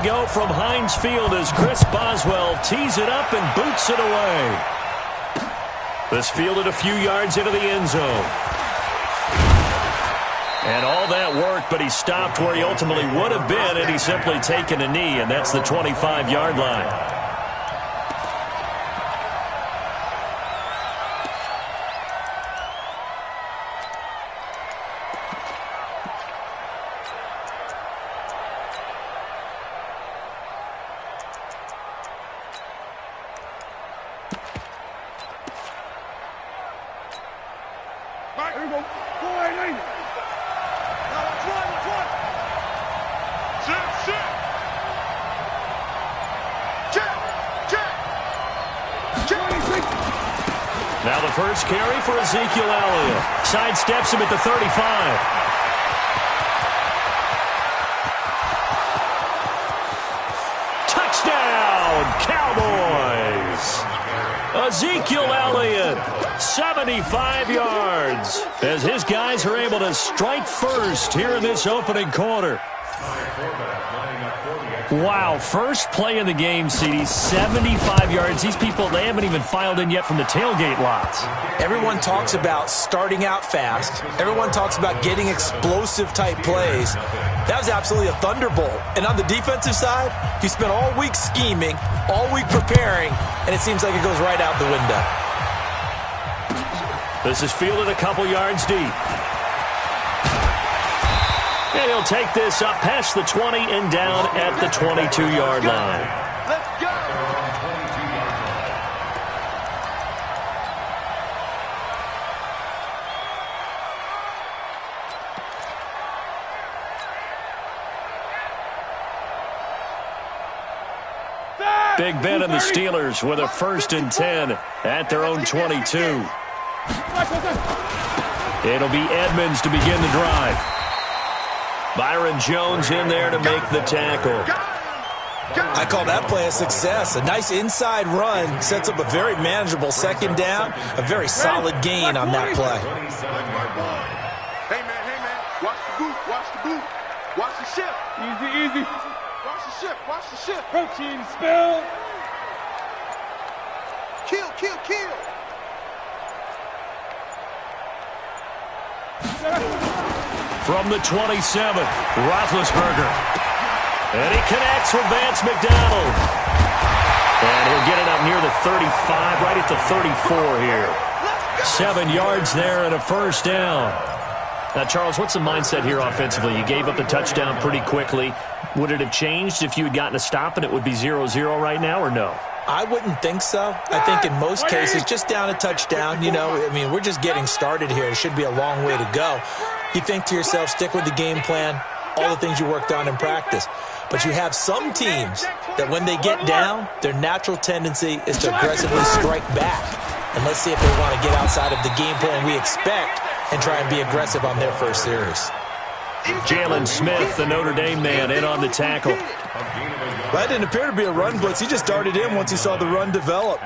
go from Heinz Field as Chris Boswell tees it up and boots it away. This fielded a few yards into the end zone. And all that work, but he stopped where he ultimately would have been had he simply taken a knee, and that's the 25-yard line. Now the first carry for Ezekiel Elliott. Sidesteps him at the 35. Touchdown, Cowboys! Ezekiel Elliott, 75 yards, as his guys are able to strike first here in this opening quarter. Wow, first play in the game, CD, 75 yards. These people, they haven't even filed in yet from the tailgate lots. Everyone talks about starting out fast. Everyone talks about getting explosive-type plays. That was absolutely a thunderbolt. And on the defensive side, he spent all week scheming, all week preparing, and it seems like it goes right out the window. This is fielded a couple yards deep. And he'll take this up past the 20 and down at the 22-yard line. Let's go. Big Ben and the Steelers with a 1st and 10 at their own 22. It'll be Edmonds to begin the drive. Byron Jones in there to make the tackle. I call that play a success. A nice inside run sets up a very manageable 2nd down. A very solid gain on that play. Hey, man. Watch the boot. Watch the boot. Watch the ship. Easy. Watch the ship. Watch the ship. Protein spill. Kill. From the 27, Roethlisberger. And he connects with Vance McDonald. And he'll get it up near the 35, right at the 34 here. 7 yards there and a 1st down. Now, Charles, what's the mindset here offensively? You gave up the touchdown pretty quickly. Would it have changed if you had gotten a stop and it would be 0-0 right now, or no? I wouldn't think so. I think in most cases, just down a touchdown, we're just getting started here. It should be a long way to go. You think to yourself, stick with the game plan, all the things you worked on in practice. But you have some teams that when they get down, their natural tendency is to aggressively strike back. And let's see if they want to get outside of the game plan we expect and try and be aggressive on their first series. Jalen Smith, the Notre Dame man, in on the tackle. That didn't appear to be a run blitz. He just darted in once he saw the run develop.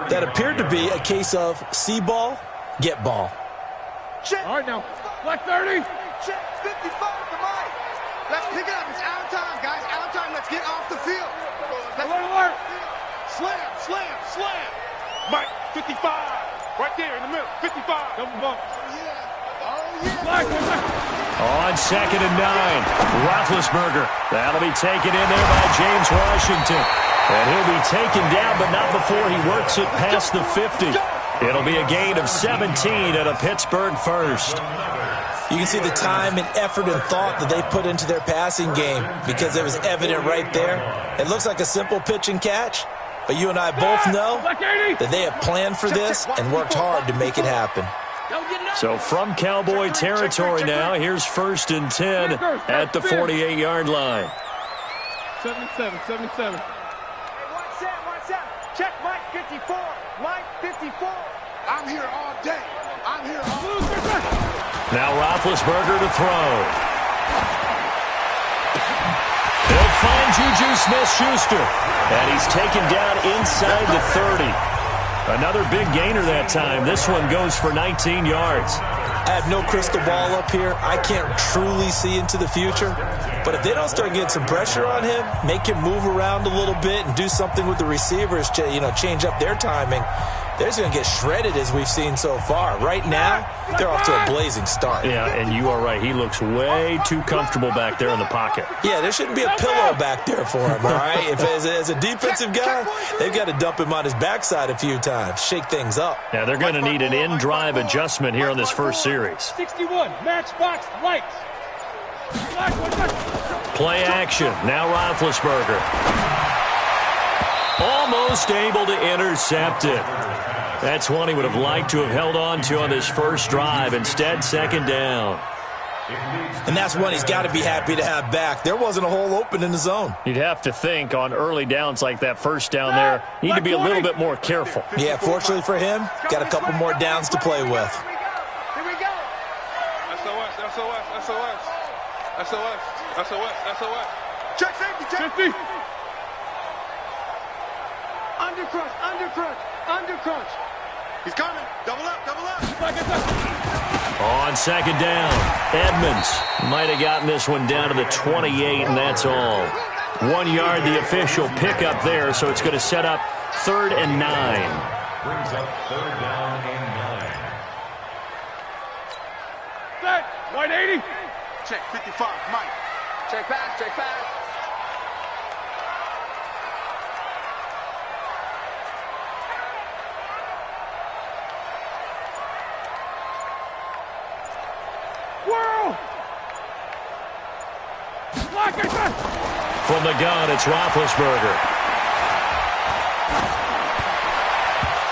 That appeared to be a case of see ball, get ball. All right, now. Black 30. Check 55 to Mike. Let's pick it up. It's out of time, guys. Out of time. Let's get off the field. Alert. Slam. Mike, 55. Right there in the middle. 55. Double bump. Oh, yeah. Black. On 2nd and 9, Roethlisberger. That'll be taken in there by James Washington. And he'll be taken down, but not before he works it past the 50. It'll be a gain of 17 and a Pittsburgh 1st. You can see the time and effort and thought that they put into their passing game because it was evident right there. It looks like a simple pitch and catch, but you and I both know that they have planned for this and worked hard to make it happen. So from Cowboy territory now, here's 1st and 10 at the 48-yard line. 77. Hey, 1-7. Check Mike 54. Mike 54. I'm here all day. Now Roethlisberger to throw. He'll find Juju Smith-Schuster. And he's taken down inside the 30. Another big gainer that time. This one goes for 19 yards. I have no crystal ball up here. I can't truly see into the future. But if they don't start getting some pressure on him, make him move around a little bit and do something with the receivers to, change up their timing, they're just going to get shredded as we've seen so far. Right now, they're off to a blazing start. Yeah, and you are right. He looks way too comfortable back there in the pocket. Yeah, there shouldn't be a pillow back there for him, all right? If as a defensive guy, they've got to dump him on his backside a few times, shake things up. Yeah, they're going to need an in-drive adjustment here on this first series. 61, matchbox lights. Play action. Now Roethlisberger. Almost able to intercept it. That's one he would have liked to have held on to on this first drive. Instead, second down. And that's one he's got to be happy to have back. There wasn't a hole open in the zone. You'd have to think on early downs like that first down there, need to be a little bit more careful. Yeah, fortunately for him, got a couple more downs to play with. Here we go. SOS. Check safety, check. 50. Under crunch. He's coming. Double up. On second down, Edmonds might have gotten this one down to the 28, and that's all. 1 yard, the official pickup there, so it's going to set up 3rd and 9. Brings up 3rd down and 9. Set. White 80. Check 55, Mike. Check pass. Whirl. Lock it. From the gun, it's Roethlisberger.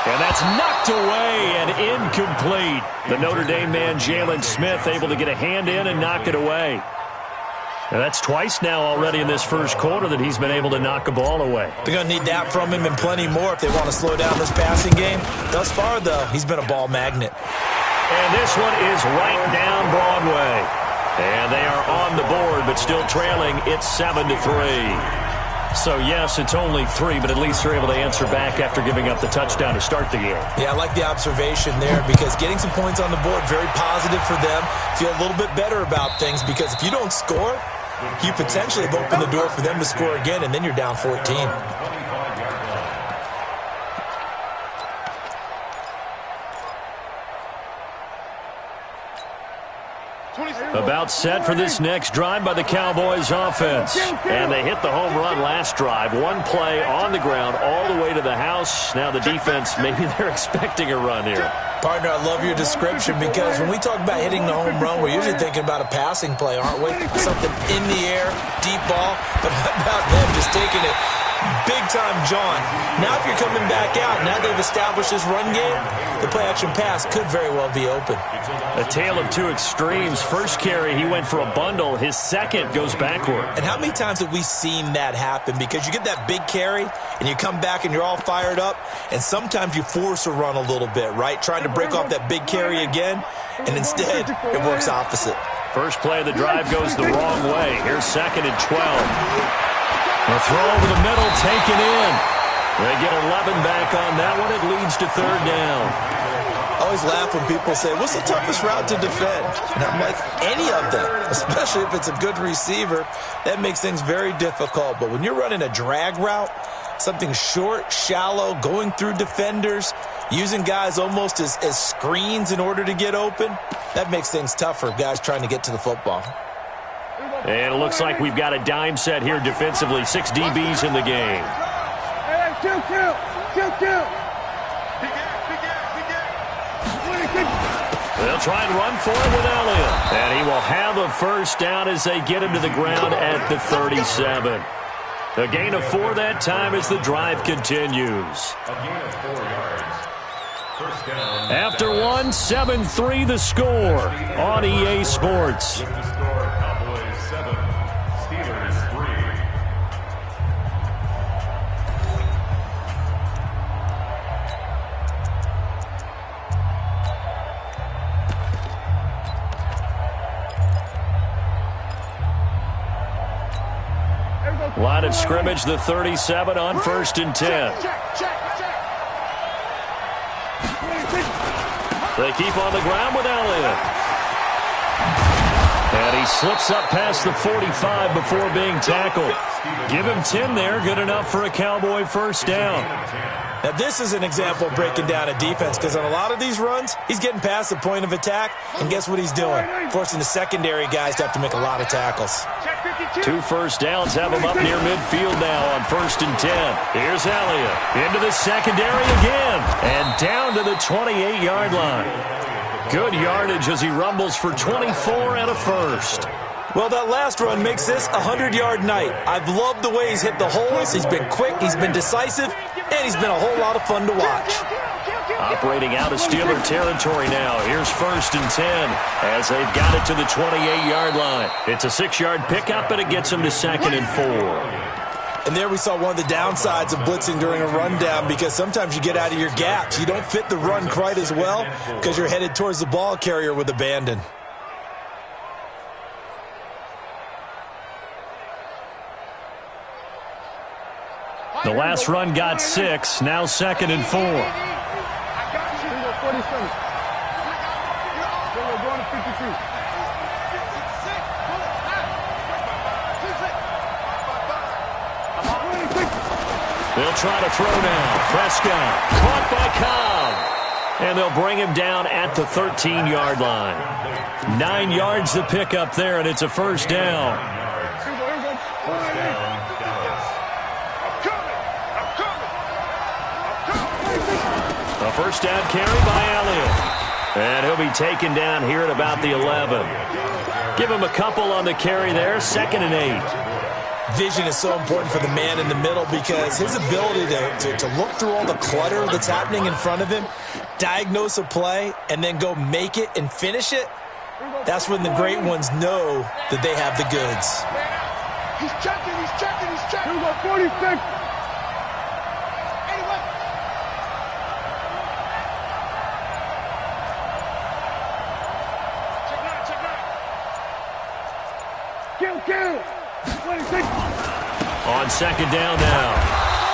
And that's knocked away and incomplete. The Notre Dame man, Jalen Smith, able to get a hand in and knock it away. And that's twice now already in this first quarter that he's been able to knock a ball away. They're going to need that from him and plenty more if they want to slow down this passing game. Thus far, though, he's been a ball magnet. And this one is right down Broadway. And they are on the board, but still trailing. It's 7-3. So, yes, it's only 3, but at least they're able to answer back after giving up the touchdown to start the game. Yeah, I like the observation there because getting some points on the board, very positive for them. Feel a little bit better about things because if you don't score, you potentially have opened the door for them to score again, and then you're down 14. About set for this next drive by the Cowboys offense. And they hit the home run last drive. One play on the ground all the way to the house. Now the defense, maybe they're expecting a run here. Partner, I love your description because when we talk about hitting the home run, we're usually thinking about a passing play, aren't we? Something in the air, deep ball. But how about them just taking it big-time jaunt? Now if you're coming back out, now they've established this run game, the play-action pass could very well be open. A tale of two extremes. First carry, he went for a bundle. His second goes backward. And how many times have we seen that happen? Because you get that big carry, and you come back and you're all fired up, and sometimes you force a run a little bit, right? Trying to break off that big carry again, and instead it works opposite. First play of the drive goes the wrong way. Here's 2nd and 12. A throw over the middle, taken in. They get 11 back on that one. It leads to 3rd down. I always laugh when people say, what's the toughest route to defend? And I'm like, any of them, especially if it's a good receiver. That makes things very difficult. But when you're running a drag route, something short, shallow, going through defenders, using guys almost as screens in order to get open, that makes things tough for guys trying to get to the football. And it looks like we've got a dime set here defensively. 6 DBs in the game. Hey, kill. They'll try and run for it with Elliott. And he will have a first down as they get him to the ground at the 37. A gain of 4 that time as the drive continues. A gain of 4 yards. First down. After 1, 7-3 the score on EA Sports. With the score, Cowboys 7, Steelers 3. Line of scrimmage, the 37 on 1st and 10. They keep on the ground with Elliott. And he slips up past the 45 before being tackled. Give him 10 there, good enough for a Cowboy first down. Now, this is an example of breaking down a defense, because on a lot of these runs, he's getting past the point of attack, and guess what he's doing? Forcing the secondary guys to have to make a lot of tackles. 2 first downs have him up near midfield now on 1st and 10. Here's Elliott into the secondary again, and down to the 28-yard line. Good yardage as he rumbles for 24 and a first. Well, that last run makes this a 100-yard night. I've loved the way he's hit the holes. He's been quick, he's been decisive, and he's been a whole lot of fun to watch. Operating out of Steeler territory now. Here's 1st and 10 as they've got it to the 28-yard line. It's a 6-yard pickup, and it gets him to 2nd and 4. And there we saw one of the downsides of blitzing during a rundown, because sometimes you get out of your gaps. You don't fit the run quite as well because you're headed towards the ball carrier with abandon. The last run got 6, now 2nd and 4. They'll try to throw now. Prescott caught by Cobb. And they'll bring him down at the 13-yard line. 9 yards to pick up there, and it's a first down. A first down carry by Elliott. And he'll be taken down here at about the 11. Give him a couple on the carry there, 2nd and 8. Vision is so important for the man in the middle, because his ability to look through all the clutter that's happening in front of him, diagnose a play, and then go make it and finish it, that's when the great ones know that they have the goods. He's checking, he's checking, he's checking. Here we go, 46. On 2nd down now,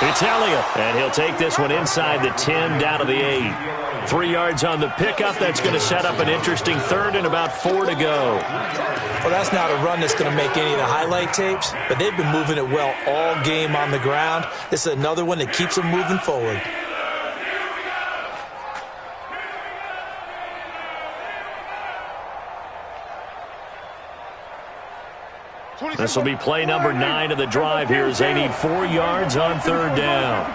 it's Elliott, and he'll take this one inside the 10 down to the 8. 3 yards on the pickup. That's going to set up an interesting 3rd and about 4 to go. Well, that's not a run that's going to make any of the highlight tapes, but they've been moving it well all game on the ground. This is another one that keeps them moving forward. This will be play number 9 of the drive here as they need 4 yards on 3rd down.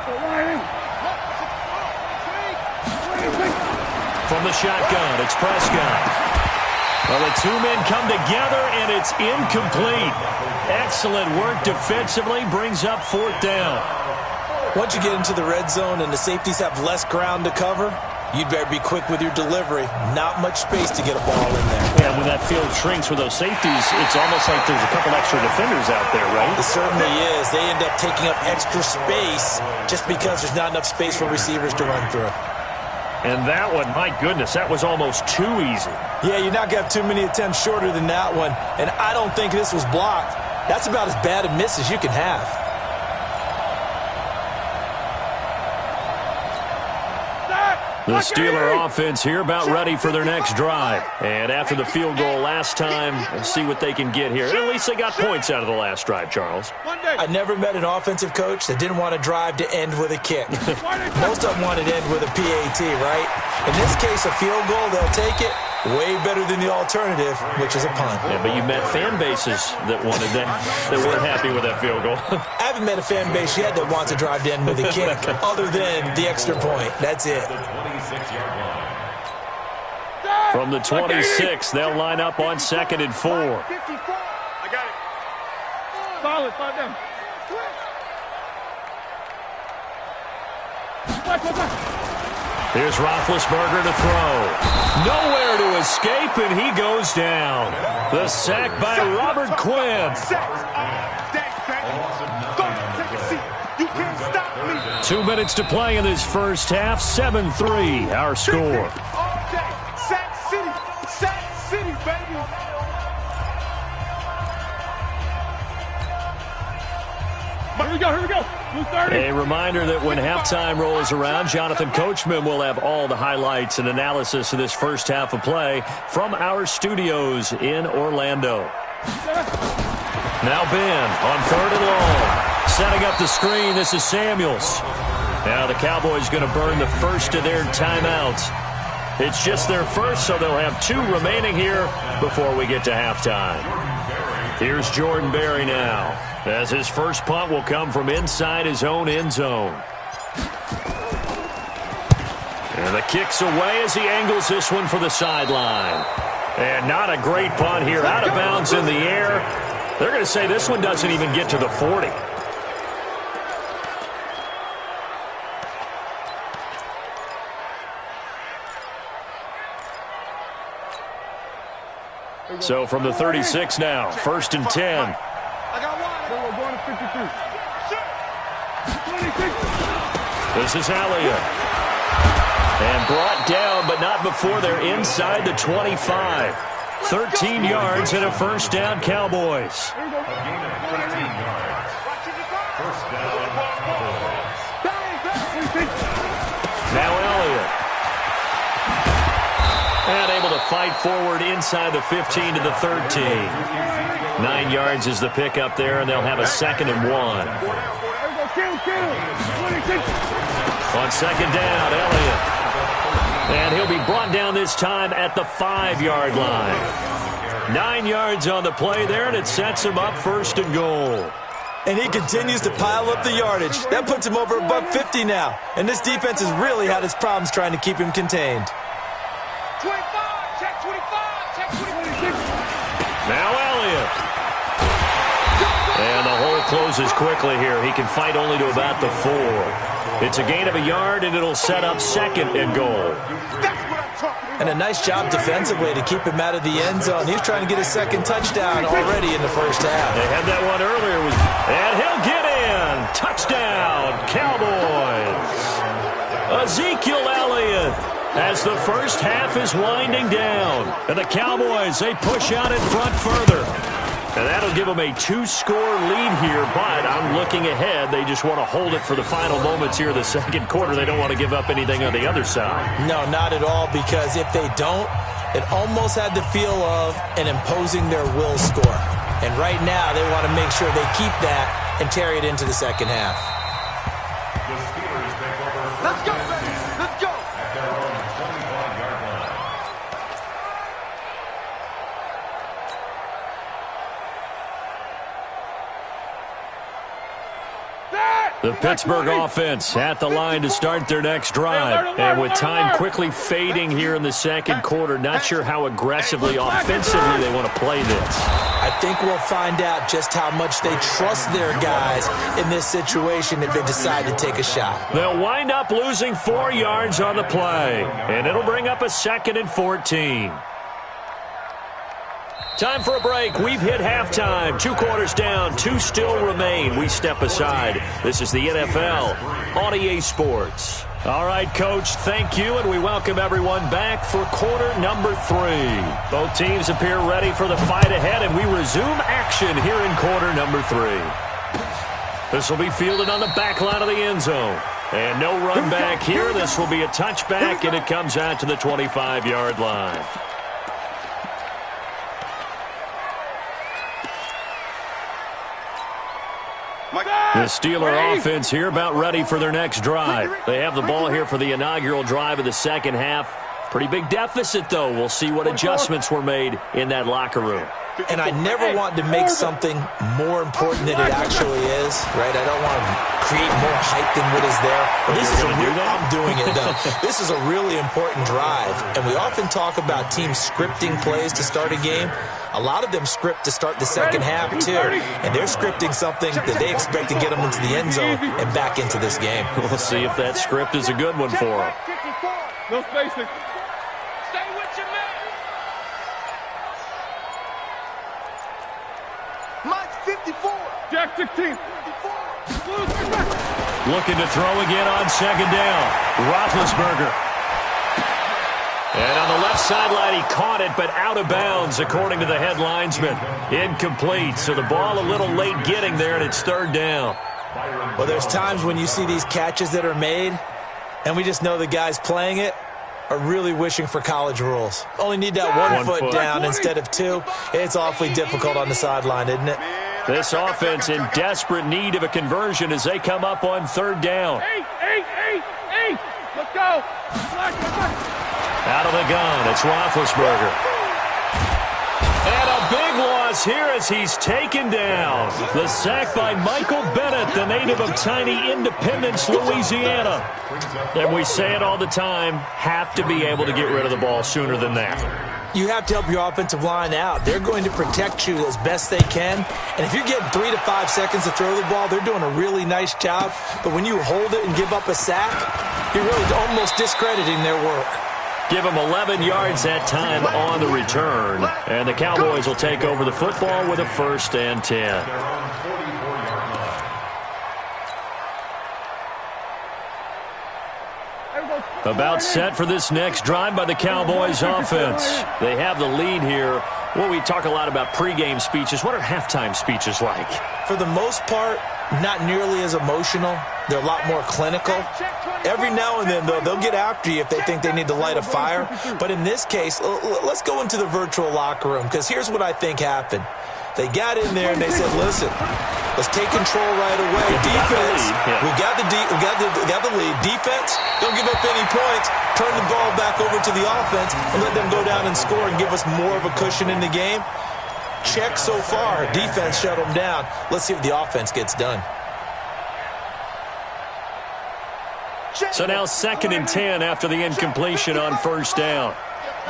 From the shotgun, it's Prescott. Well, the 2 men come together, and it's incomplete. Excellent work defensively, brings up 4th down. Once you get into the red zone and the safeties have less ground to cover, you'd better be quick with your delivery. Not much space to get a ball in there. Yeah, when that field shrinks with those safeties, it's almost like there's a couple extra defenders out there, right? It certainly is. They end up taking up extra space just because there's not enough space for receivers to run through. And that one, my goodness, that was almost too easy. Yeah, you're not going to have too many attempts shorter than that one. And I don't think this was blocked. That's about as bad a miss as you can have. The Steeler offense here about ready for their next drive. And after the field goal last time, let's see what they can get here. At least they got points out of the last drive, Charles. I never met an offensive coach that didn't want a drive to end with a kick. Most of them wanted to end with a PAT, right? In this case, a field goal, they'll take it. Way better than the alternative, which is a punt. Yeah, but you met fan bases that wanted that, that weren't happy with that field goal. I haven't met a fan base yet that wants a drive to end with a kick, other than the extra point. That's it. From the 26, they'll line up on 2nd and 4. I got it. Solid, 5 down. Here's Roethlisberger to throw. Nowhere to escape, and he goes down. The sack by Robert Quinn. 2 minutes to play in this first half. 7-3, our score. Sack City, baby. A reminder that when halftime rolls around, Jonathan Coachman will have all the highlights and analysis of this first half of play from our studios in Orlando. Now Ben on 3rd and long. Setting up the screen, this is Samuels. Now the Cowboys going to burn the first of their timeouts. It's just their first, so they'll have 2 remaining here before we get to halftime. Here's Jordan Berry now, as his first punt will come from inside his own end zone. And the kick's away as he angles this one for the sideline. And not a great punt here, out of bounds in the air. They're going to say this one doesn't even get to the 40. So from the 36 now, 1st and 10. I got one. We're going to 53. This is Elliott. And brought down, but not before they're inside the 25. 13 yards and a first down, Cowboys. A gain of 13 yards. First down, Cowboys. Now Elliott. And able to fight forward inside the 15 to the 13. 9 yards is the pickup there, and they'll have a 2nd and 1. On 2nd down, Elliott. And he'll be brought down this time at the 5-yard line. 9 yards on the play there, and it sets him up 1st and goal. And he continues to pile up the yardage. That puts him over $150 now. And this defense has really had its problems trying to keep him contained. 25, check 25, check 26. Now Elliott. And the hole closes quickly here. He can fight only to about the 4. It's a gain of a yard, and it'll set up 2nd and goal. And a nice job defensively to keep him out of the end zone. He's trying to get his 2nd touchdown already in the first half. They had that one earlier. And he'll get in. Touchdown, Cowboys. Ezekiel Elliott. As the first half is winding down. And the Cowboys, they push out in front further. And that'll give them a 2-score lead here, but I'm looking ahead. They just want to hold it for the final moments here of the 2nd quarter. They don't want to give up anything on the other side. No, not at all, because if they don't, it almost had the feel of an imposing their will score. And right now, they want to make sure they keep that and carry it into the 2nd half. The Steelers take over. Let's go, baby. Let's go. At their own 25-yard line. The Pittsburgh offense at the line to start their next drive. And with time quickly fading here in the 2nd quarter, not sure how aggressively, offensively they want to play this. I think we'll find out just how much they trust their guys in this situation if they decide to take a shot. They'll wind up losing 4 yards on the play. And it'll bring up a 2nd and 14. Time for a break. We've hit halftime. 2 quarters down. 2 still remain. We step aside. This is the NFL on EA Sports. All right, Coach, thank you, and we welcome everyone back for quarter number 3. Both teams appear ready for the fight ahead, and we resume action here in quarter number 3. This will be fielded on the back line of the end zone. And no run back here. This will be a touchback, and it comes out to the 25-yard line. The Steeler offense here about ready for their next drive. They have the ball here for the inaugural drive of the 2nd half. Pretty big deficit, though. We'll see what adjustments were made in that locker room. And I never want to make something more important than it actually is, right? I don't want to create more hype than what is there. But this is I'm doing it, though. This is a really important drive. And we often talk about teams scripting plays to start a game. A lot of them script to start the 2nd half, too. And they're scripting something that they expect to get them into the end zone and back into this game. We'll see if that script is a good one for them. No spacing. Stay with your man. Mike's 54. Jack 16. Looking to throw again on 2nd down. Roethlisberger. And on the left sideline, he caught it, but out of bounds, according to the head linesman. Incomplete, so the ball a little late getting there, and it's 3rd down. Well, there's times when you see these catches that are made, and we just know the guys playing it are really wishing for college rules. Only need that one foot down instead of two. It's awfully difficult on the sideline, isn't it? This offense in desperate need of a conversion as they come up on third down. Eight. Let's go. Out of the gun, it's Roethlisberger. And a big loss here as he's taken down. The sack by Michael Bennett, the native of tiny Independence, Louisiana. And we say it all the time, have to be able to get rid of the ball sooner than that. You have to help your offensive line out. They're going to protect you as best they can. And if you're getting 3 to 5 seconds to throw the ball, they're doing a really nice job. But when you hold it and give up a sack, you're really almost discrediting their work. Give them 11 yards that time on the return. And the Cowboys will take over the football with a 1st and 10. About set for this next drive by the Cowboys offense. They have the lead here. Well, we talk a lot about pregame speeches. What are halftime speeches like? For the most part, not nearly as emotional. They're a lot more clinical. Every now and then, though, they'll get after you if they think they need to light a fire. But in this case, let's go into the virtual locker room, because here's what I think happened. They got in there and they said, listen, let's take control right away. Defense, we got the lead. Defense, don't give up any points. Turn the ball back over to the offense and let them go down and score and give us more of a cushion in the game. Check so far. Defense shut them down. Let's see if the offense gets done. So now 2nd and 10 after the incompletion on 1st down.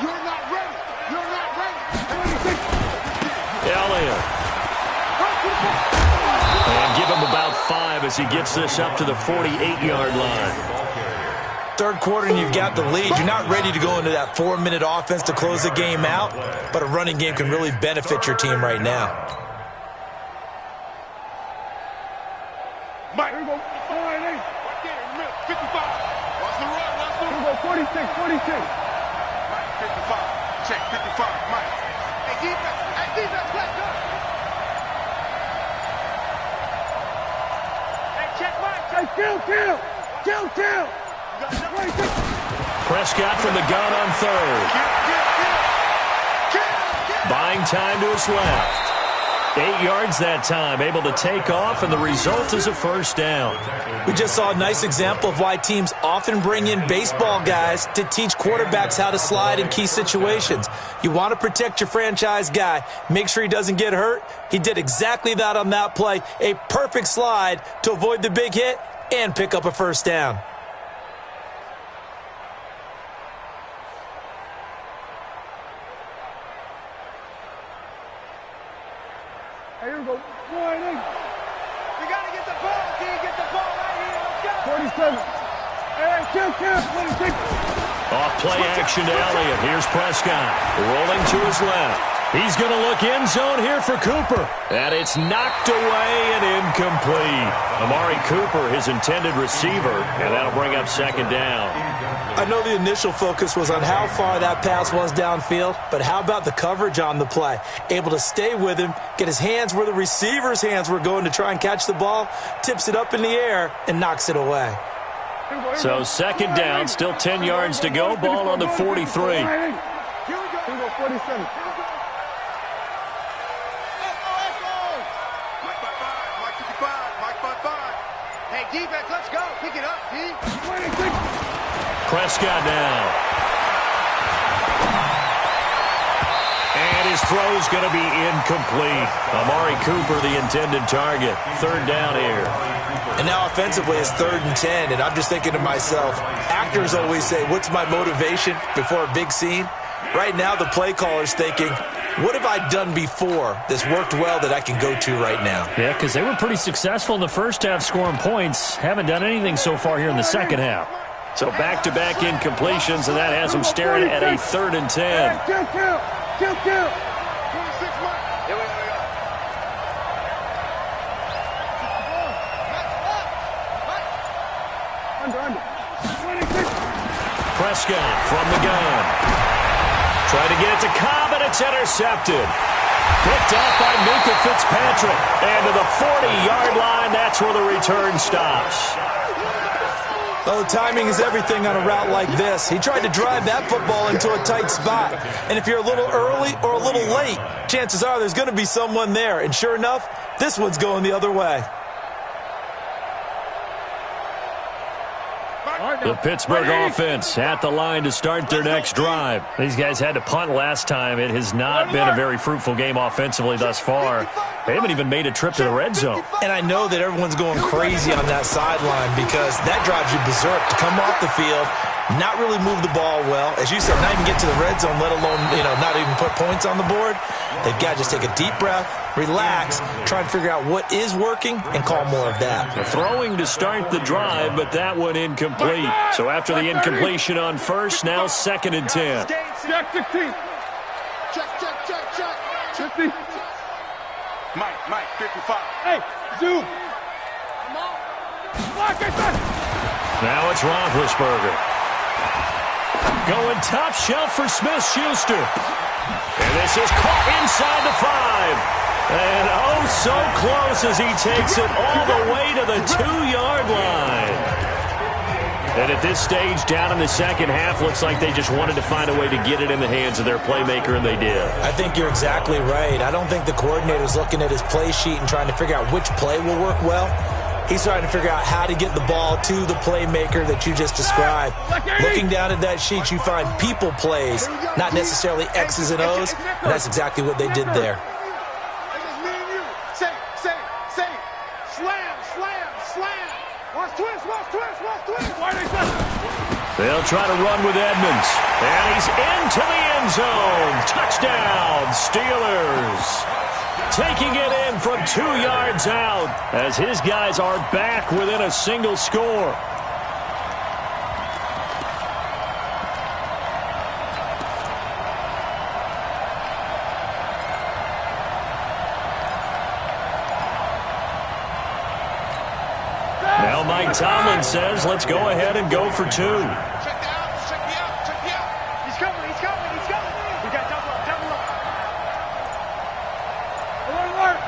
You're not ready. You're not ready. Elliott. And give him about 5 as he gets this up to the 48-yard line. Third quarter and you've got the lead. You're not ready to go into that 4-minute offense to close the game out, but a running game can really benefit your team right now. Mike, here we go. 55. Watch the run. Here we go. 46. Mike, 55. Check 55. Mike. Hey, defense, let's go. Hey, check Mike. Hey, kill. Prescott from the gun on 3rd. Buying time to his left. 8 yards that time, able to take off, and the result is a 1st down. We just saw a nice example of why teams often bring in baseball guys to teach quarterbacks how to slide in key situations. You want to protect your franchise guy. Make sure he doesn't get hurt. He did exactly that on that play. A perfect slide to avoid the big hit and pick up a 1st down. Here we go. 1-8. We got to get the ball, D. Get the ball right here. Let's go. 47. Hey, kill. 26. Off play action to Elliott. Here's Prescott rolling to his left. He's going to look end zone here for Cooper. And it's knocked away and incomplete. Amari Cooper, his intended receiver, and that'll bring up 2nd down. I know the initial focus was on how far that pass was downfield, but how about the coverage on the play? Able to stay with him, get his hands where the receiver's hands were going to try and catch the ball, tips it up in the air, and knocks it away. So 2nd down, still 10 yards to go, ball on the 43. Here we go. 47. Defense, let's go. Pick it up, D. 26. Prescott now. And his throw's going to be incomplete. Amari Cooper, the intended target. 3rd down here. And now offensively it's 3rd and 10, and I'm just thinking to myself, actors always say, what's my motivation before a big scene? Right now the play caller's thinking, what have I done before that's worked well that I can go to right now? Yeah, because they were pretty successful in the first half scoring points. Haven't done anything so far here in the second half. So back-to-back incompletions, and that has them staring at a 3rd and 10. Kill. 26 Mike. Here we go. Under. 26. Prescott from the gun. Trying to get it to Cobb, and it's intercepted. Picked up by Minka Fitzpatrick. And to the 40-yard line, that's where the return stops. Oh, timing is everything on a route like this. He tried to drive that football into a tight spot. And if you're a little early or a little late, chances are there's going to be someone there. And sure enough, this one's going the other way. The Pittsburgh offense at the line to start their next drive. These guys had to punt last time. It has not been a very fruitful game offensively thus far. They haven't even made a trip to the red zone. And I know that everyone's going crazy on that sideline because that drives you berserk to come off the field, not really move the ball well. As you said, not even get to the red zone, let alone, not even put points on the board. They've got to just take a deep breath, relax, try and figure out what is working, and call more of that. Throwing to start the drive, but that one incomplete. So after the incompletion on first, now 2nd and 10. Check 16. Check. 50. Mike, 55. Hey, zoom. Now it's Roethlisberger. Going top shelf for Smith-Schuster. And this is caught inside the 5. And oh, so close as he takes it all the way to the 2-yard line. And at this stage, down in the second half, looks like they just wanted to find a way to get it in the hands of their playmaker, and they did. I think you're exactly right. I don't think the coordinator's looking at his play sheet and trying to figure out which play will work well. He's trying to figure out how to get the ball to the playmaker that you just described. Looking down at that sheet, you find people plays, not necessarily X's and O's, and that's exactly what they did there. They'll try to run with Edmonds. And he's into the end zone. Touchdown, Steelers. Taking it in from 2 yards out as his guys are back within a single score. Now Mike Tomlin says, let's go ahead and go for 2. Check the out. He's coming. We got double up. Alert.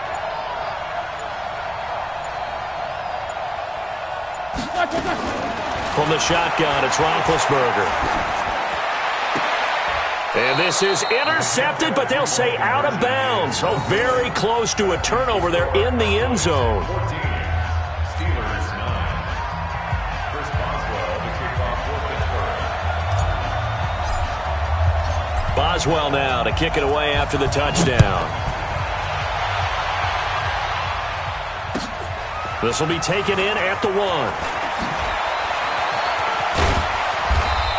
From the shotgun, it's Roethlisberger. And this is intercepted, but they'll say out of bounds. So very close to a turnover there in the end zone. 14. Steelers 9. Chris Boswell to kick off for Pittsburgh. Boswell now to kick it away after the touchdown. This will be taken in at the 1.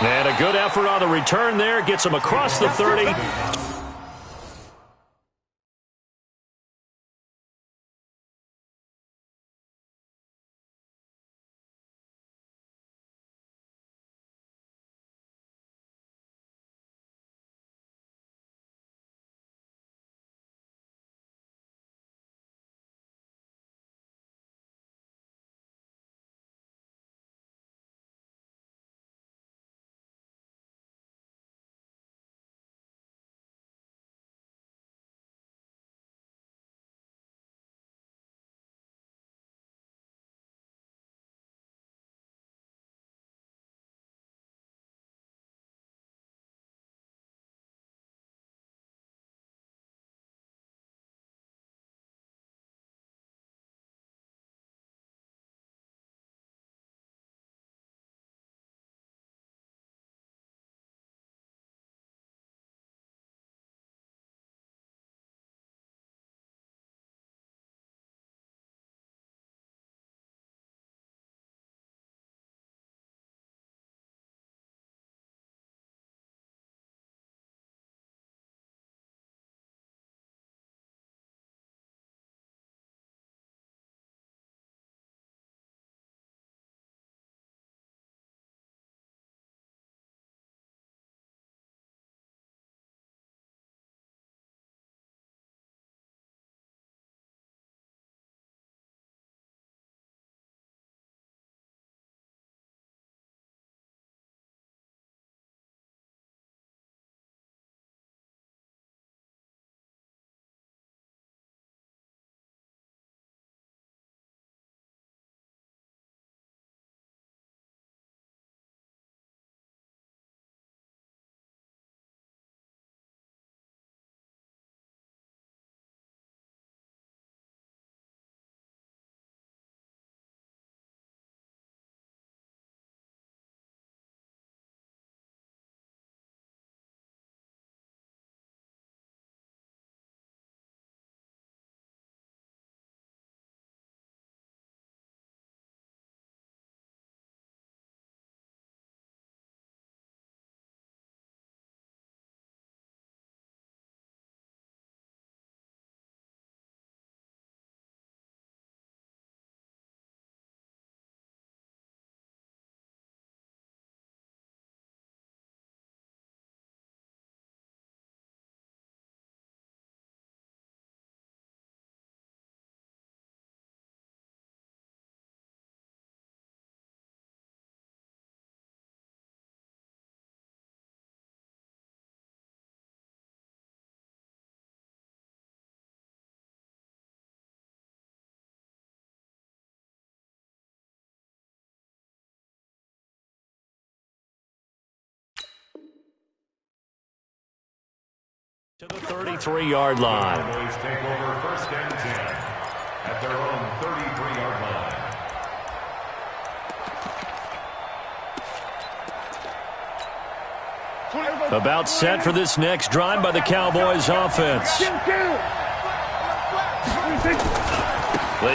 And a good effort on the return there. Gets him across the 30. To the 33-yard line. Cowboys take over first and 10 at their own 33-yard line. About set for this next drive by the Cowboys offense. They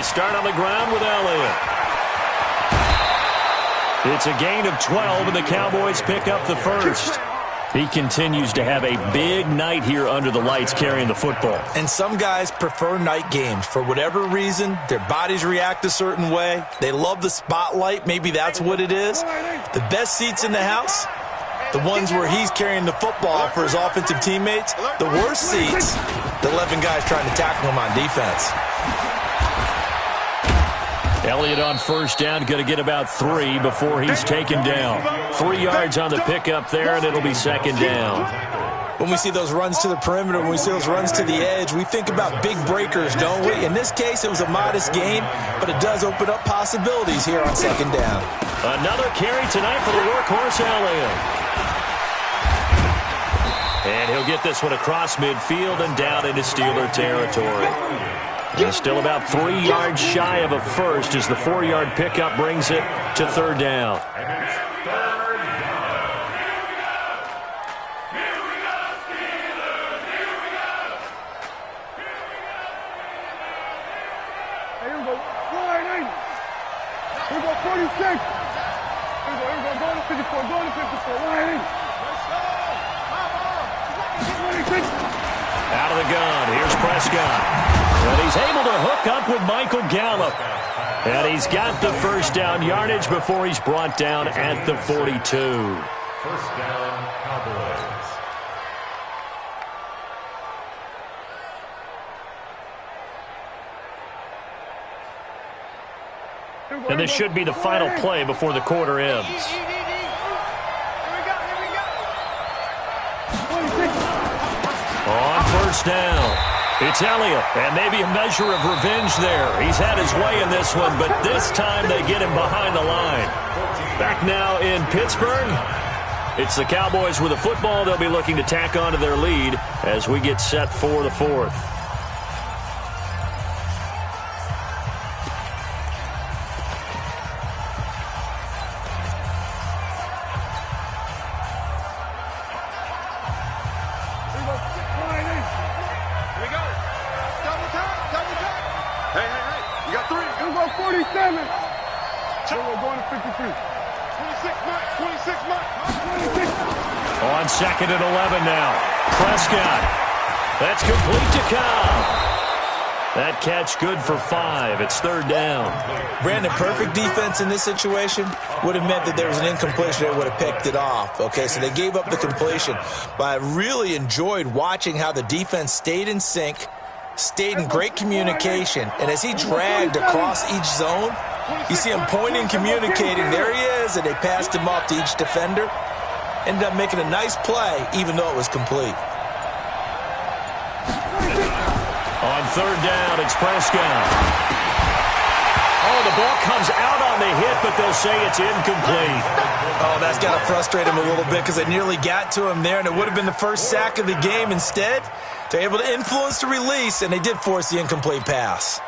start on the ground with Elliott. It's a gain of 12, and the Cowboys pick up the first. He continues to have a big night here under the lights carrying the football. And some guys prefer night games. For whatever reason, their bodies react a certain way. They love the spotlight. Maybe that's what it is. The best seats in the house, the ones where he's carrying the football for his offensive teammates. The worst seats, the 11 guys trying to tackle him on defense. Elliott on first down, going to get about 3 before he's taken down. 3 yards on the pickup there, and it'll be second down. When we see those runs to the perimeter, when we see those runs to the edge, we think about big breakers, don't we? In this case, it was a modest gain, but it does open up possibilities here on second down. Another carry tonight for the workhorse, Elliott. And he'll get this one across midfield and down into Steeler territory. And still about 3 yards shy of a first as the 4-yard pickup brings it to third down. Here we go. Here we go, 46. Here we go. Go to 54. Go to 54. Line 26. Out of the gun. Here's Prescott. And he's able to hook up with Michael Gallup. And he's got the first down yardage before he's brought down at the 42. First down, Cowboys. And this should be the final play before the quarter ends. On first down, it's Elliott, and maybe a measure of revenge there. He's had his way in this one, but this time they get him behind the line. Back now in Pittsburgh, it's the Cowboys with the football. They'll be looking to tack on to their lead as we get set for the fourth. On second and 11 now. Prescott. That's complete to Cobb. That catch good for 5. It's third down. Brandon, perfect defense in this situation would have meant that there was an incompletion. They would have picked it off. Okay, so they gave up the completion. But I really enjoyed watching how the defense stayed in sync, stayed in great communication. And as he dragged across each zone, you see him pointing, communicating. There he is, and they passed him off to each defender. Ended up making a nice play, even though it was complete. On third down, it's Prescott. Oh, the ball comes out on the hit, but they'll say it's incomplete. Oh, that's got to frustrate him a little bit because they nearly got to him there, and it would have been the first sack of the game. Instead, they're able to influence the release, and they did force the incomplete pass.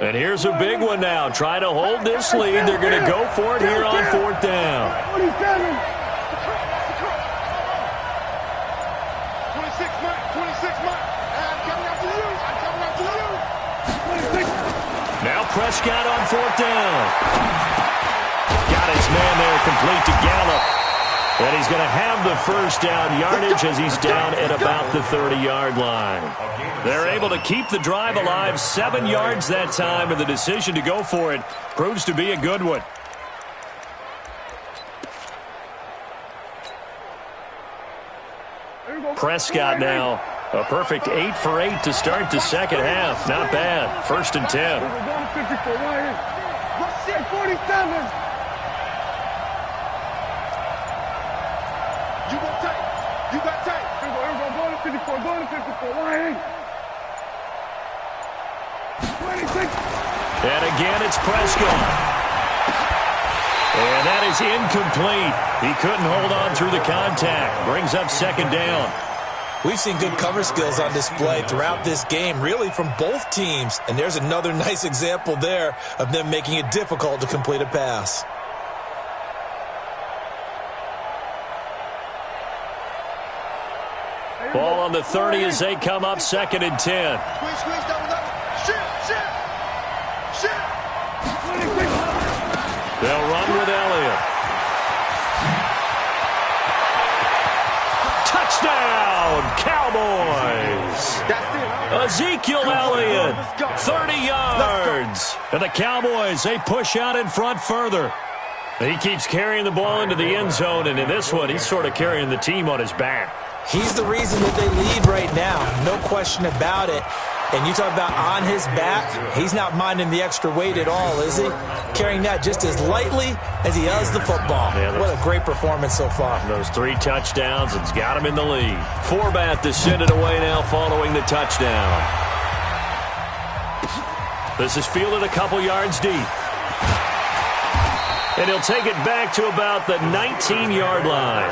And here's a big one now. Trying to hold this lead. They're going to go for it here on fourth down. 27. 26, Mike. 26, Mike. And coming up to you. I'm coming up to you. 26. Now Prescott on fourth down. Got his man there, complete to Gallup. And he's going to have the first down yardage as he's down at about the 30-yard line. They're able to keep the drive alive, 7 yards that time, and the decision to go for it proves to be a good one. Prescott now, a perfect 8 for 8 to start the second half. Not bad. First and 10. 47. You got tight. You got tight. Here we go. Go to 54. Go to 54. Line 8. And again, it's Prescott. And that is incomplete. He couldn't hold on through the contact. Brings up second down. We've seen good cover skills on display throughout this game, really from both teams. And there's another nice example there of them making it difficult to complete a pass. Ball on the 30 as they come up 2nd and 10. Squeeze, double. Shit. They'll run with Elliott. Touchdown, Cowboys! Ezekiel Elliott, 30 yards. And the Cowboys, they push out in front further. He keeps carrying the ball into the end zone, and in this one, he's sort of carrying the team on his back. He's the reason that they lead right now, no question about it. And you talk about on his back, he's not minding the extra weight at all, is he? Carrying that just as lightly as he does the football. Yeah, what a great performance so far. Those 3 touchdowns, it's got him in the lead. Forbath to send it away now following the touchdown. This is fielded a couple yards deep. And he'll take it back to about the 19-yard line.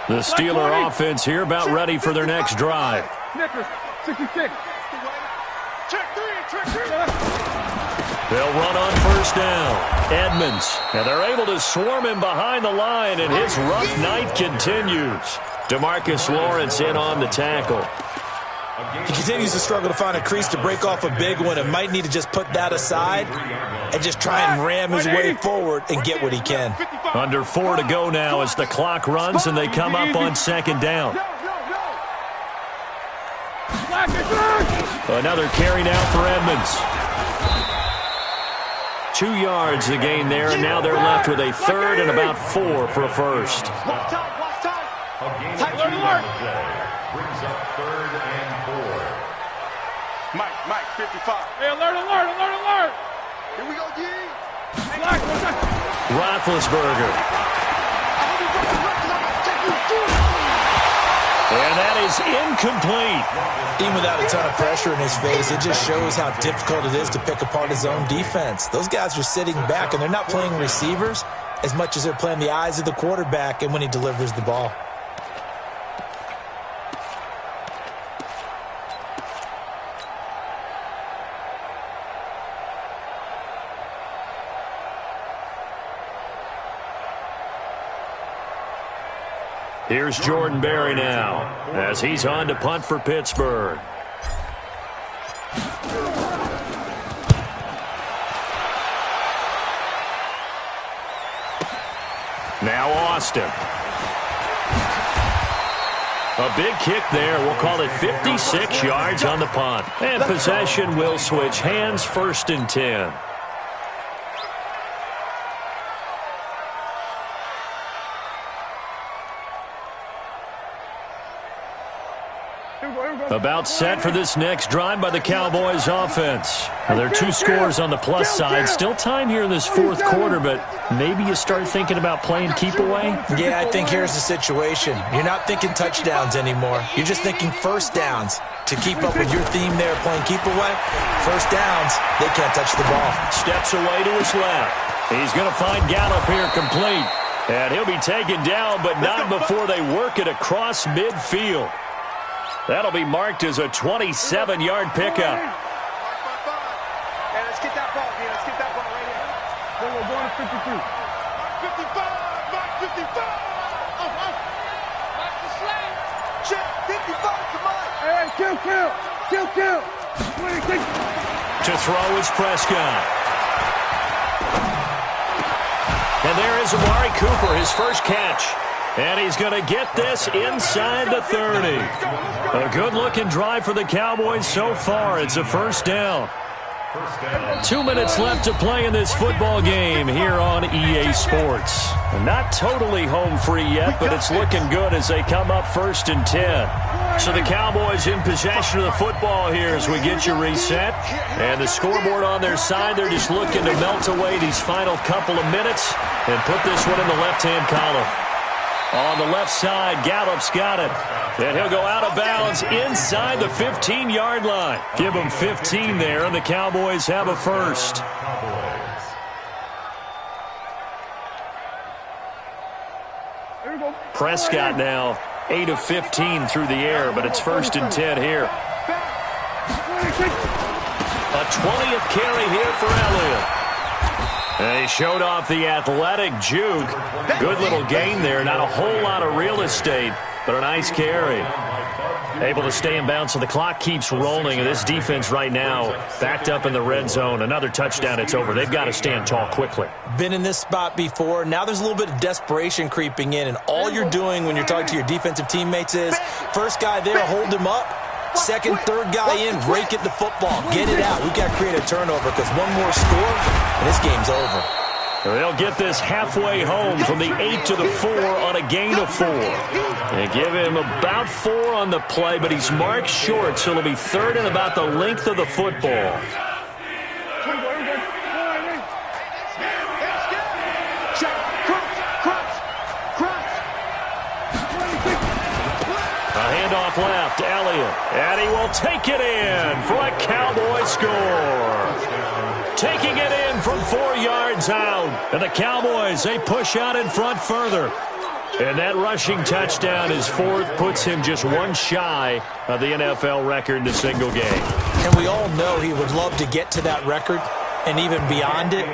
The Steeler offense here about ready for their next drive. Snickers, 66. Check three. They'll run on first down. Edmonds. And they're able to swarm him behind the line, and his rough night continues. DeMarcus Lawrence in on the tackle. He continues to struggle to find a crease to break off a big one and might need to just put that aside and just try and ram his way forward and get what he can. Under 4 to go now as the clock runs and they come up on 2nd down. Another carry now for Edmonds. 2 yards the gain there, and now they're left with a 3rd and about 4 for a first. Watch time. Brings up 3rd and 4. Mike, 55. Hey, alert. Here we go, G. Roethlisberger. And that is incomplete. Even without a ton of pressure in his face, it just shows how difficult it is to pick apart his own defense. Those guys are sitting back, and they're not playing receivers as much as they're playing the eyes of the quarterback and when he delivers the ball. Here's Jordan Berry now as he's on to punt for Pittsburgh. Now Austin. A big kick there. We'll call it 56 yards on the punt. And possession will switch hands, 1st and 10. About set for this next drive by the Cowboys offense. Now, there are 2 scores on the plus side. Still time here in this 4th quarter, but maybe you start thinking about playing keep away? Yeah, I think here's the situation. You're not thinking touchdowns anymore. You're just thinking first downs. To keep up with your theme there, playing keep away, first downs, they can't touch the ball. Steps away to his left. He's going to find Gallup here complete. And he'll be taken down, but not before they work it across midfield. That'll be marked as a 27-yard pickup. Hey, let's get that ball here. Let's get that ball right here. We're going to 52. 55. Mike 55. Watch the slate. Check. 55. Come on. Hey, kill. 26. To throw is Prescott. And there is Amari Cooper, his first catch. And he's going to get this inside the 30. A good-looking drive for the Cowboys so far. It's a first down. First down. 2 minutes left to play in this football game here on EA Sports. Not totally home free yet, but it's looking good as they come up 1st and 10. So the Cowboys in possession of the football here as we get you reset. And the scoreboard on their side, they're just looking to melt away these final couple of minutes and put this one in the left-hand column. On the left side, Gallup's got it. And he'll go out of bounds inside the 15-yard line. Give him 15 there, and the Cowboys have a first. Prescott now 8 of 15 through the air, but it's 1st and 10 here. A 20th carry here for Elliott. And he showed off the athletic juke. Good little gain there. Not a whole lot of real estate, but a nice carry. Able to stay in bounds, so the clock keeps rolling. And this defense right now backed up in the red zone. Another touchdown, it's over. They've got to stand tall quickly. Been in this spot before. Now there's a little bit of desperation creeping in. And all you're doing when you're talking to your defensive teammates is, first guy there, hold him up. Second, third guy in, rake at the football. Get it out. We've got to create a turnover because one more score, and this game's over. They'll get this halfway home from the 8 to the 4 on a gain of 4. They give him about 4 on the play, but he's marked short, so it'll be 3rd and about the length of the football. Handoff left, Elliott, and he will take it in for a Cowboy score. Taking it in from 4 yards out, and the Cowboys, they push out in front further. And that rushing touchdown is 4th, puts him just one shy of the NFL record in a single game. And we all know he would love to get to that record and even beyond it,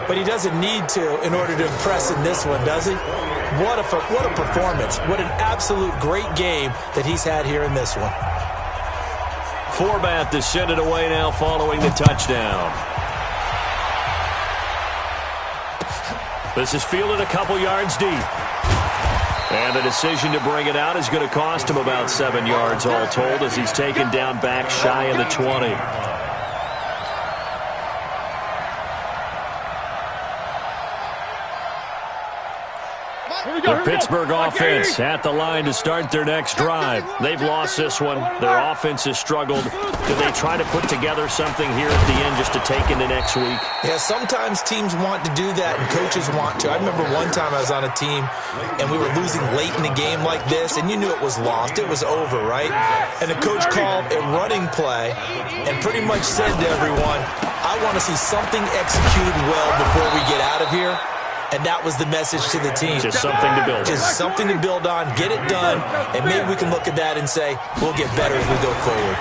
but he doesn't need to in order to impress in this one, does he? What a performance. What an absolute great game that he's had here in this one. Forbath to send it away now following the touchdown. This is fielded a couple yards deep. And the decision to bring it out is going to cost him about 7 yards all told as he's taken down back shy of the 20. The Pittsburgh offense at the line to start their next drive. They've lost this one. Their offense has struggled. Do they try to put together something here at the end just to take into next week? Yeah, sometimes teams want to do that and coaches want to. I remember one time I was on a team and we were losing late in the game like this, and you knew it was lost. It was over, right? And the coach called a running play and pretty much said to everyone, I want to see something executed well before we get out of here. And that was the message to the team. Just something to build on. Just something to build on, get it done, and maybe we can look at that and say, we'll get better as we go forward.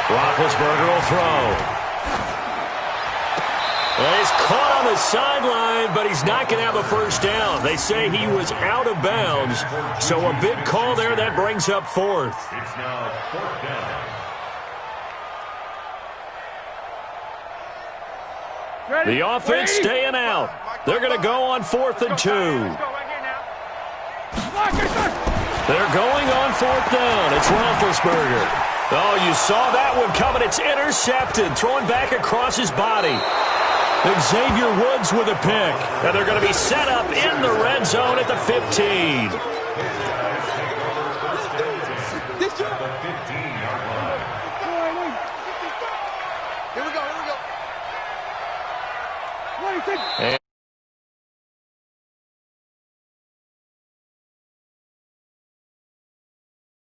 Roethlisberger will throw. Well, he's caught on the sideline, but he's not going to have a first down. They say he was out of bounds, so a big call there. That brings up 4th. It's now 4th down. The offense staying out. They're going to go on 4th and 2. They're going on 4th down. It's Roethlisberger. Oh, you saw that one coming. It's intercepted. Throwing back across his body. Xavier Woods with a pick. And they're going to be set up in the red zone at the 15.